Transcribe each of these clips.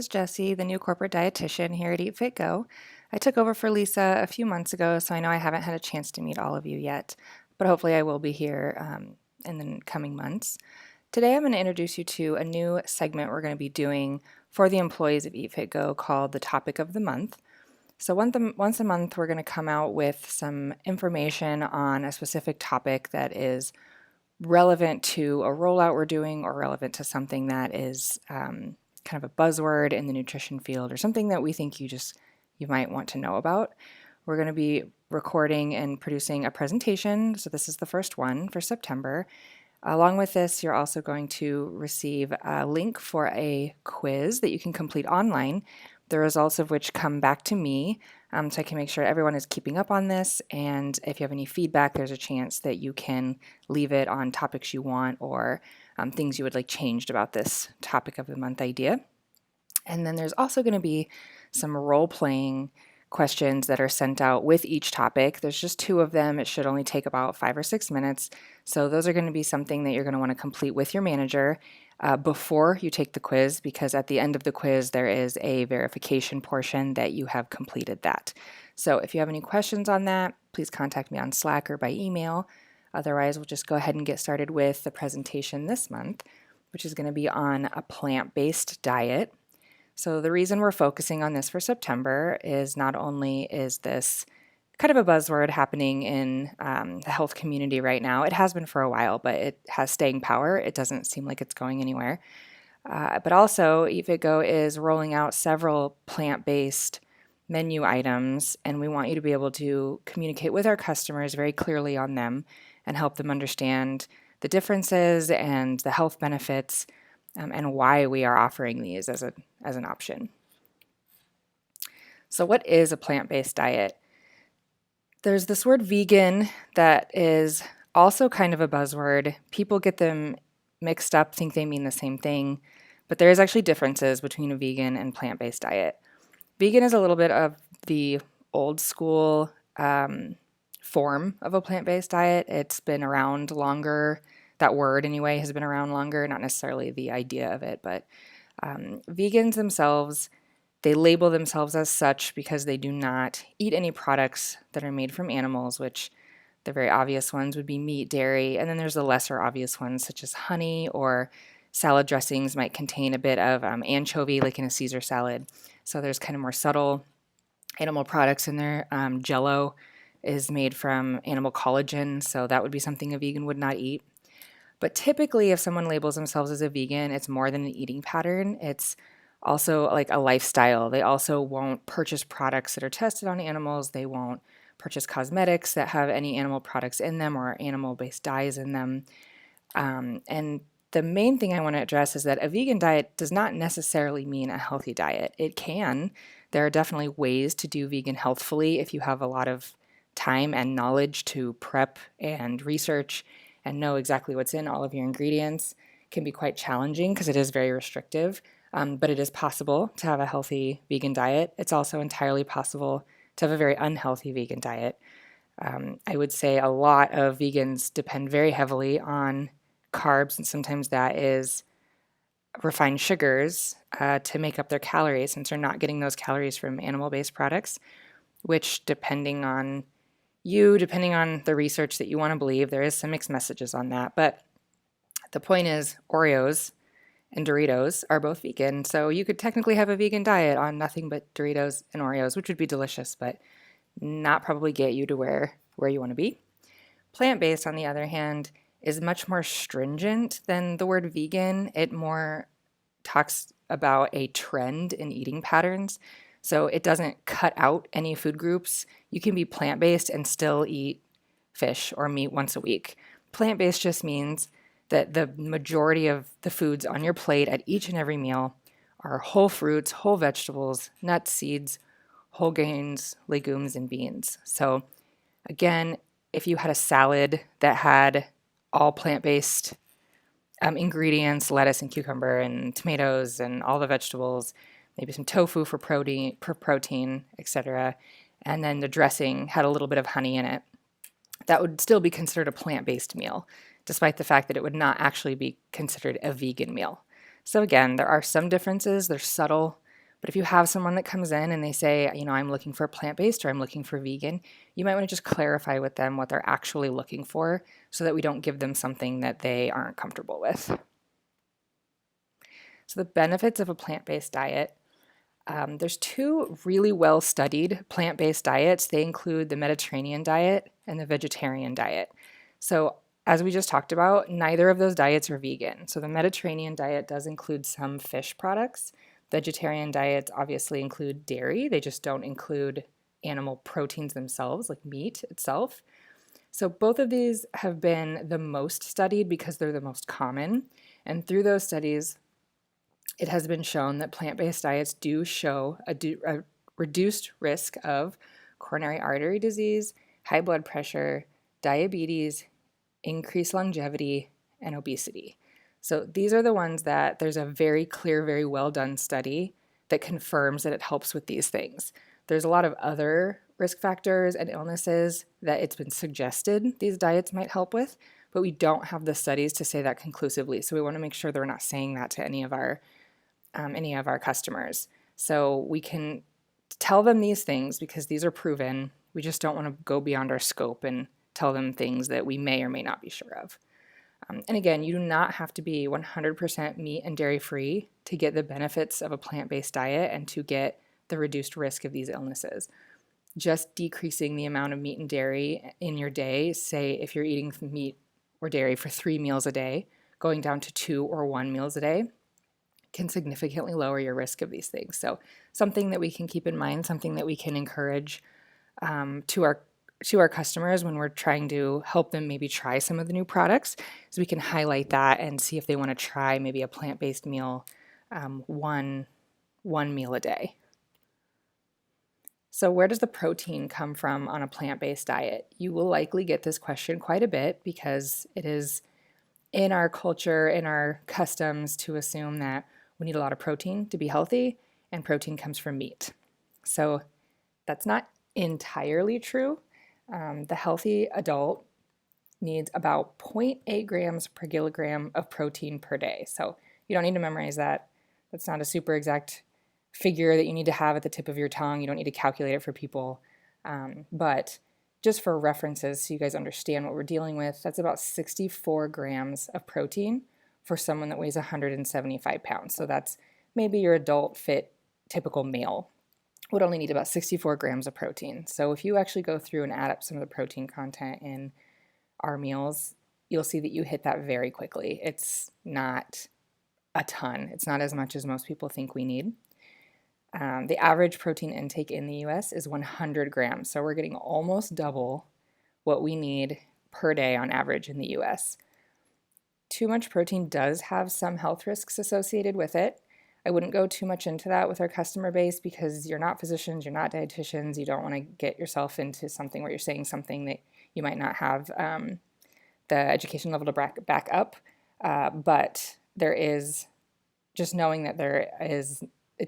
This is Jessie, the new corporate dietitian here at Eat Fit Go. I took over for Lisa a few months ago, so I know I haven't had a chance to meet all of you yet, but hopefully I will be here in the coming months. Today I'm going to introduce you to a new segment we're going to be doing for the employees of Eat Fit Go called the Topic of the Month. So once a month we're going to come out with some information on a specific topic that is relevant to a rollout we're doing or relevant to something that is kind of a buzzword in the nutrition field or something that we think you might want to know about. We're going to be recording and producing a presentation, so this is the first one for September. Along with this, you're also going to receive a link for a quiz that you can complete online, the results of which come back to me, so I can make sure everyone is keeping up on this, and if you have any feedback, there's a chance that you can leave it on topics you want or things you would like changed about this topic of the month idea. And then there's also going to be some role-playing questions that are sent out with each topic. There's just 2 of them. It should only take about 5 or 6 minutes. So those are going to be something that you're going to want to complete with your manager before you take the quiz, because at the end of the quiz there is a verification portion that you have completed that. So if you have any questions on that, please contact me on Slack or by email. Otherwise, we'll just go ahead and get started with the presentation this month, which is going to be on a plant-based diet. So the reason we're focusing on this for September is not only is this kind of a buzzword happening in the health community right now. It has been for a while, but it has staying power. It doesn't seem like it's going anywhere. But also, Eat Fit Go is rolling out several plant-based menu items, and we want you to be able to communicate with our customers very clearly on them and help them understand the differences and the health benefits and why we are offering these as an option. So what is a plant-based diet? There's this word vegan that is also kind of a buzzword. People get them mixed up, think they mean the same thing, but there is actually differences between a vegan and plant-based diet. Vegan is a little bit of the old school form of a plant-based diet. It's been around longer. That word, anyway, has been around longer, not necessarily the idea of it, but vegans themselves, they label themselves as such because they do not eat any products that are made from animals, which the very obvious ones would be meat, dairy, and then there's the lesser obvious ones such as honey, or salad dressings might contain a bit of anchovy, like in a Caesar salad. So there's kind of more subtle animal products in there. Jello is made from animal collagen, so that would be something a vegan would not eat. But typically, if someone labels themselves as a vegan, it's more than an eating pattern. It's also like a lifestyle. They also won't purchase products that are tested on animals. They won't purchase cosmetics that have any animal products in them or animal-based dyes in them. And the main thing I want to address is that a vegan diet does not necessarily mean a healthy diet. It can. There are definitely ways to do vegan healthfully if you have a lot of time and knowledge to prep and research and know exactly what's in all of your ingredients. It can be quite challenging because it is very restrictive. But it is possible to have a healthy vegan diet. It's also entirely possible to have a very unhealthy vegan diet. I would say a lot of vegans depend very heavily on carbs, and sometimes that is refined sugars to make up their calories, since they're not getting those calories from animal-based products, which depending on the research that you want to believe, there is some mixed messages on that. But the point is, Oreos and Doritos are both vegan, so you could technically have a vegan diet on nothing but Doritos and Oreos, which would be delicious, but not probably get you to where you want to be. Plant-based, on the other hand, is much more stringent than the word vegan. It more talks about a trend in eating patterns, so it doesn't cut out any food groups. You can be plant-based and still eat fish or meat once a week. Plant-based just means that the majority of the foods on your plate at each and every meal are whole fruits, whole vegetables, nuts, seeds, whole grains, legumes, and beans. So again, if you had a salad that had all plant-based ingredients, lettuce and cucumber and tomatoes and all the vegetables, maybe some tofu for protein, etc., and then the dressing had a little bit of honey in it, that would still be considered a plant-based meal, despite the fact that it would not actually be considered a vegan meal. So again, there are some differences. They're subtle. But if you have someone that comes in and they say, I'm looking for plant-based or I'm looking for vegan, you might want to just clarify with them what they're actually looking for so that we don't give them something that they aren't comfortable with. So the benefits of a plant-based diet. There's two really well-studied plant-based diets. They include the Mediterranean diet and the vegetarian diet. So as we just talked about, neither of those diets are vegan. So the Mediterranean diet does include some fish products. Vegetarian diets obviously include dairy. They just don't include animal proteins themselves, like meat itself. So both of these have been the most studied because they're the most common. And through those studies, it has been shown that plant-based diets do show a reduced risk of coronary artery disease, high blood pressure, diabetes, increased longevity, and obesity. So these are the ones that there's a very clear, very well done study that confirms that it helps with these things. There's a lot of other risk factors and illnesses that it's been suggested these diets might help with, but we don't have the studies to say that conclusively. So we want to make sure they're not saying that to any of our customers. So we can tell them these things because these are proven. We just don't want to go beyond our scope and tell them things that we may or may not be sure of. And again, you do not have to be 100% meat and dairy free to get the benefits of a plant-based diet and to get the reduced risk of these illnesses. Just decreasing the amount of meat and dairy in your day, say if you're eating meat or dairy for 3 meals a day, going down to 2 or 1 meals a day, can significantly lower your risk of these things. So something that we can keep in mind, something that we can encourage to our customers when we're trying to help them maybe try some of the new products, is we can highlight that and see if they want to try maybe a plant-based meal, one meal a day. So where does the protein come from on a plant-based diet? You will likely get this question quite a bit because it is in our culture, in our customs, to assume that we need a lot of protein to be healthy, and protein comes from meat. So that's not entirely true. The healthy adult needs about 0.8 grams per kilogram of protein per day. So you don't need to memorize that. That's not a super exact figure that you need to have at the tip of your tongue. You don't need to calculate it for people. But just for references, so you guys understand what we're dealing with, that's about 64 grams of protein for someone that weighs 175 pounds. So that's maybe your adult, fit, typical male would only need about 64 grams of protein. So if you actually go through and add up some of the protein content in our meals, you'll see that you hit that very quickly. It's not a ton. It's not as much as most people think we need. The average protein intake in the US is 100 grams. So we're getting almost double what we need per day on average in the US. Too much protein does have some health risks associated with it. I wouldn't go too much into that with our customer base because you're not physicians, you're not dietitians, you don't want to get yourself into something where you're saying something that you might not have the education level to back up. But there is just knowing that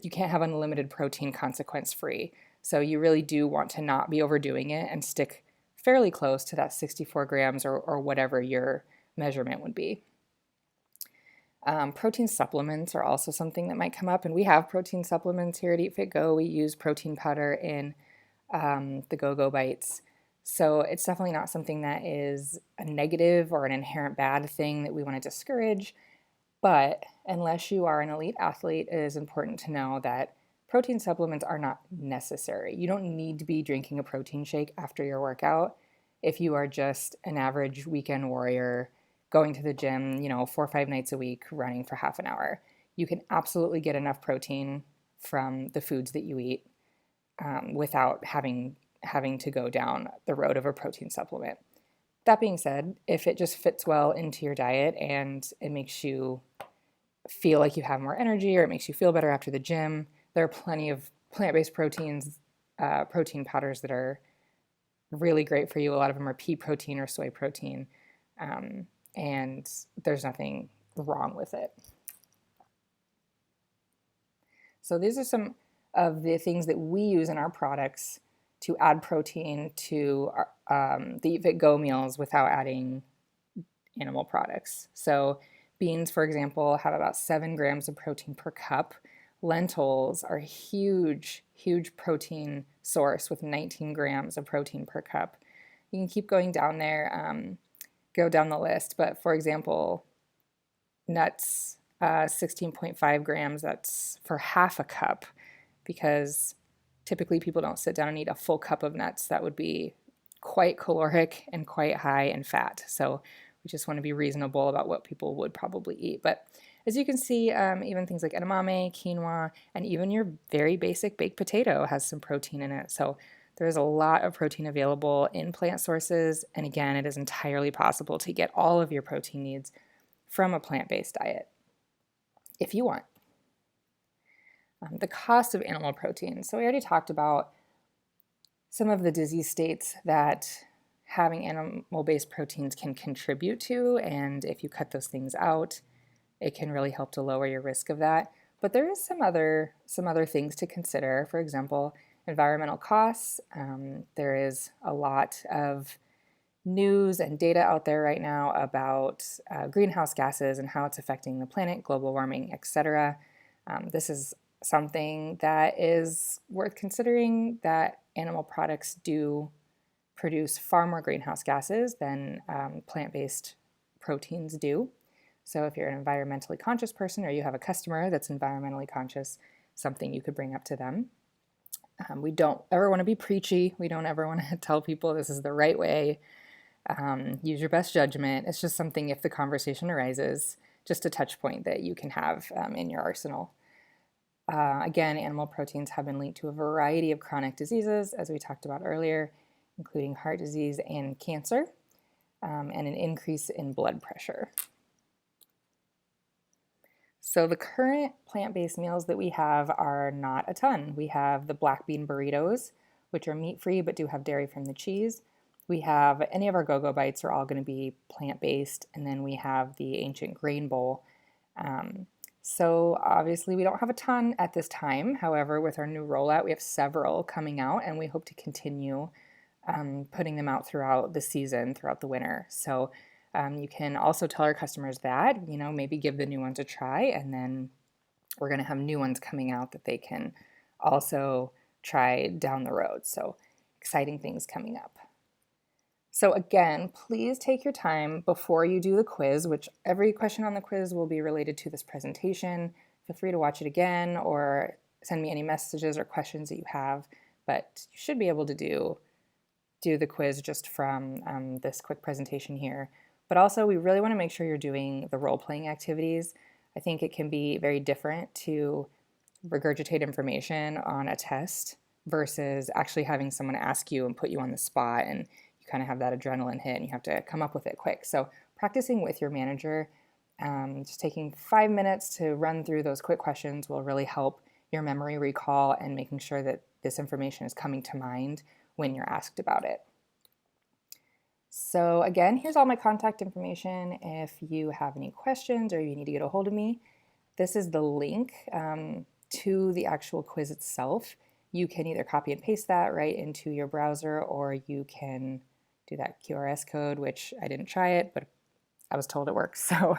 you can't have unlimited protein consequence free. So you really do want to not be overdoing it and stick fairly close to that 64 grams or whatever your measurement would be. Protein supplements are also something that might come up, and we have protein supplements here at Eat Fit Go. We use protein powder in the Go-Go Bites. So it's definitely not something that is a negative or an inherent bad thing that we want to discourage. But unless you are an elite athlete, it is important to know that protein supplements are not necessary. You don't need to be drinking a protein shake after your workout if you are just an average weekend warrior going to the gym, 4 or 5 nights a week, running for half an hour. You can absolutely get enough protein from the foods that you eat without having to go down the road of a protein supplement. That being said, if it just fits well into your diet and it makes you feel like you have more energy or it makes you feel better after the gym, there are plenty of plant-based proteins, protein powders that are really great for you. A lot of them are pea protein or soy protein, and there's nothing wrong with it. So these are some of the things that we use in our products to add protein to the Eat Fit Go meals without adding animal products. So beans, for example, have about 7 grams of protein per cup. Lentils are a huge, huge protein source with 19 grams of protein per cup. You can keep going down there, go down the list, but for example, nuts, 16.5 grams, that's for half a cup, because typically people don't sit down and eat a full cup of nuts. That would be quite caloric and quite high in fat. So we just want to be reasonable about what people would probably eat. But as you can see, even things like edamame, quinoa, and even your very basic baked potato has some protein in it. So there's a lot of protein available in plant sources. And again, it is entirely possible to get all of your protein needs from a plant-based diet if you want. The cost of animal protein. So we already talked about some of the disease states that having animal-based proteins can contribute to, and if you cut those things out, it can really help to lower your risk of that. But there is some other things to consider. For example, environmental costs. There is a lot of news and data out there right now about greenhouse gases and how it's affecting the planet, global warming, etc. This is something that is worth considering, that animal products do produce far more greenhouse gases than plant-based proteins do. So if you're an environmentally conscious person or you have a customer that's environmentally conscious, something you could bring up to them. We don't ever want to be preachy. We don't ever want to tell people this is the right way. Use your best judgment. It's just something, if the conversation arises, just a touch point that you can have in your arsenal. Again, animal proteins have been linked to a variety of chronic diseases, as we talked about earlier, including heart disease and cancer, and an increase in blood pressure. So the current plant-based meals that we have are not a ton. We have the black bean burritos, which are meat-free but do have dairy from the cheese. We have any of our go-go bites are all going to be plant-based, and then we have the ancient grain bowl. So obviously we don't have a ton at this time. However, with our new rollout, we have several coming out, and we hope to continue putting them out throughout the season, throughout the winter. So you can also tell our customers that, maybe give the new ones a try, and then we're going to have new ones coming out that they can also try down the road. So exciting things coming up. So again, please take your time before you do the quiz, which every question on the quiz will be related to this presentation. Feel free to watch it again or send me any messages or questions that you have, but you should be able to do the quiz just from this quick presentation here. But also, we really want to make sure you're doing the role-playing activities. I think it can be very different to regurgitate information on a test versus actually having someone ask you and put you on the spot, and you kind of have that adrenaline hit and you have to come up with it quick. So practicing with your manager, just taking 5 minutes to run through those quick questions will really help your memory recall and making sure that this information is coming to mind when you're asked about it. So again, here's all my contact information if you have any questions or you need to get a hold of me. This is the link to the actual quiz itself. You can either copy and paste that right into your browser, or you can do that QRS code, which I didn't try it, but I was told it works, so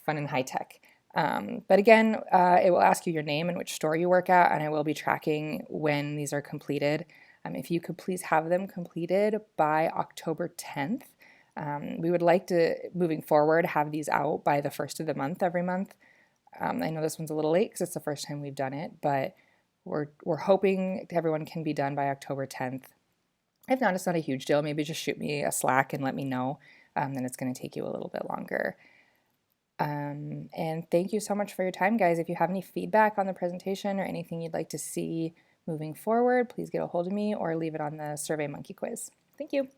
fun and high tech. But again, it will ask you your name and which store you work at, and I will be tracking when these are completed. If you could please have them completed by October 10th. We would like to, moving forward, have these out by the first of the month every month. I know this one's a little late because it's the first time we've done it, but we're hoping everyone can be done by October 10th. If not, it's not a huge deal. Maybe just shoot me a Slack and let me know. Then it's going to take you a little bit longer. And thank you so much for your time, guys. If you have any feedback on the presentation or anything you'd like to see moving forward, please get a hold of me or leave it on the SurveyMonkey quiz. Thank you.